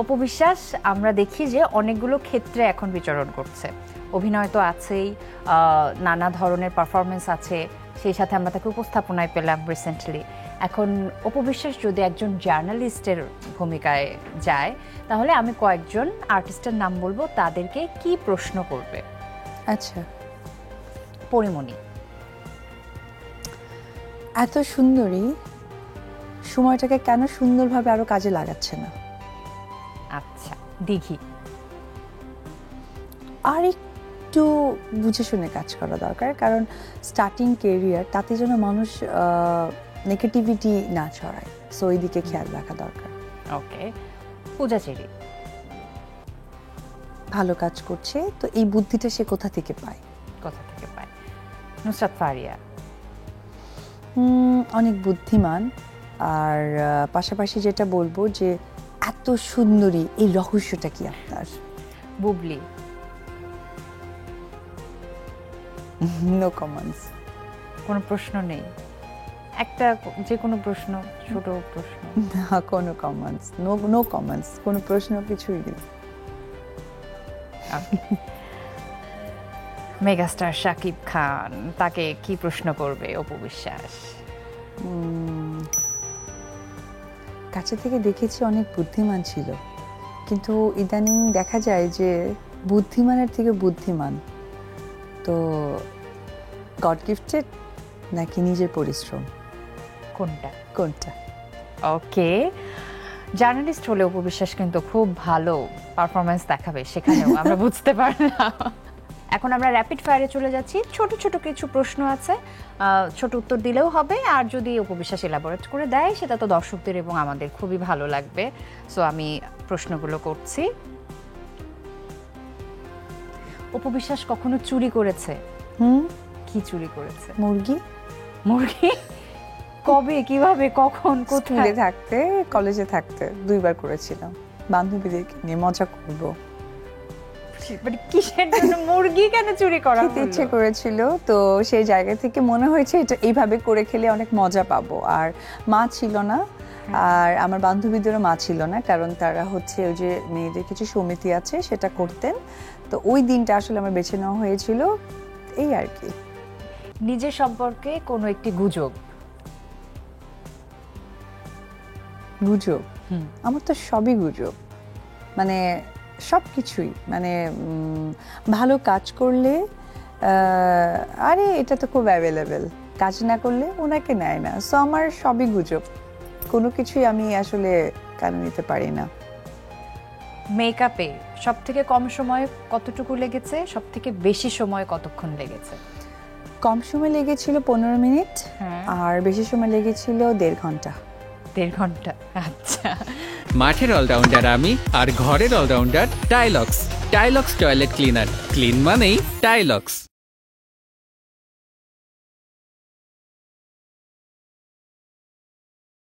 অপবিশ্বাস আমরা দেখি যে অনেকগুলো ক্ষেত্রে এখন বিচরণ করছে। অভিনয় তো আছেই, নানা ধরনের পারফরমেন্স আছে, সেই সাথে আমরা তাকে উপস্থাপনায় পেলাম রিসেন্টলি। এখন অপবিশ্বাস যদি একজন জার্নালিস্টের ভূমিকায় যায়, তাহলে আমি কয়েকজন আর্টিস্টের নাম বলবো, তাদেরকে কি প্রশ্ন করবে? আচ্ছা, পরিমণি। এত সুন্দরী, সময়টাকে কেন সুন্দরভাবে আরো কাজে লাগাচ্ছে না? আচ্ছা, দিঘি। আর একটু বুঝে শুনে কাজ করা দরকার, কারণ স্টার্টিং কেরিয়ার, তাতে যেন মানুষ নেগেটিভিটি না ছড়ায়, সো ওই দিকে খেয়াল রাখা দরকার। ওকে। পূজা চেরি। ভালো কাজ করছে, তো এই বুদ্ধিটা সে কোথা থেকে পায়? কোথা থেকে পায়? নুসরাত ফারিয়া। অনেক বুদ্ধিমান, আর পাশাপাশি যেটা বলবো যে এত সুন্দরী, এই রহস্যটা কি আপনার? বুবলি। No comments. কোনো প্রশ্ন নেই? একটা যে কোনো প্রশ্ন, ছোট প্রশ্ন? না, কোনো কমেন্টস, নো কমেন্টস, কোনো প্রশ্ন কিছুই নেই। মেগাস্টার শাকিব খান, তাকে কি প্রশ্ন করবে অপবিশ্বাস? কাছে থেকে দেখেছি অনেক বুদ্ধিমান ছিল, কিন্তু ইদানিং দেখা যায় যে বুদ্ধিমানের থেকে বুদ্ধিমান, তো গড গিফটেড নাকি নিজের পরিশ্রম, কোনটা? কোনটা? ওকে। জার্নালিস্ট হলে অপবিশ্বাস কিন্তু খুব ভালো পারফরমেন্স দেখাবে, সেখানেও আমরা বুঝতে পারলাম। এখন আমরা র্যাপিড ফায়ারে চলে যাচ্ছি। ছোট ছোট কিছু প্রশ্ন আছে, ছোট উত্তর দিলেও হবে, আর যদি অপবিশ্বাস এলাবোরেট করে দেয় সেটা তো দর্শকদের এবং আমাদের খুবই ভালো লাগবে। সো আমি প্রশ্নগুলো করছি। অপবিশ্বাস কখনো চুরি করেছে? কি চুরি করেছে? মুরগি। মুরগি? কবে, কিভাবে, কখন, কোথায়? স্কুলে থাকতে, কলেজে থাকতে 2বার করেছিলাম, বান্ধবীদেরকে নিয়ে মজা করব। মানে কিসের জন্য মুরগি কেন চুরি করা হলো? ইচ্ছে করেছিল, তো সেই জায়গা থেকে মনে হয়েছে এটা এইভাবে করে খেলে অনেক মজা পাবো। আর মা ছিল না, আর আমার বান্ধবীদেরও মা ছিল না, কারণ তারা হচ্ছে ওই যে মেয়েদের কিছু সমিতি আছে সেটা করতেন, তো ওই দিনটা আসলে আমার বেছে নেওয়া হয়েছিল, এই আর কি। নিজের সম্পর্কে কোনো একটি গুজব? গুজব? আমার তো সবই গুজব, মানে সবকিছুই, মানে ভালো কাজ করলে আরে এটা তো খুব অ্যাভেলেবেল, কাজ না করলে ওনাকে নেয় না, সো আমার সবই গুজব, কোনো কিছুই আমি আসলে কানে নিতে পারি না। মেকআপে সব থেকে কম সময় কতটুকু লেগেছে, সব থেকে বেশি সময় কতক্ষণ লেগেছে? কম সময় লেগেছিল 15 মিনিট, আর বেশি সময় লেগেছিল 1.5 ঘন্টা। 1.5 ঘন্টা? আচ্ছা। মাঠের অলরাউন্ডার আমি, আর ঘরের all rounder Tylox. Tylox toilet cleaner, clean মানেই টাইলক্স।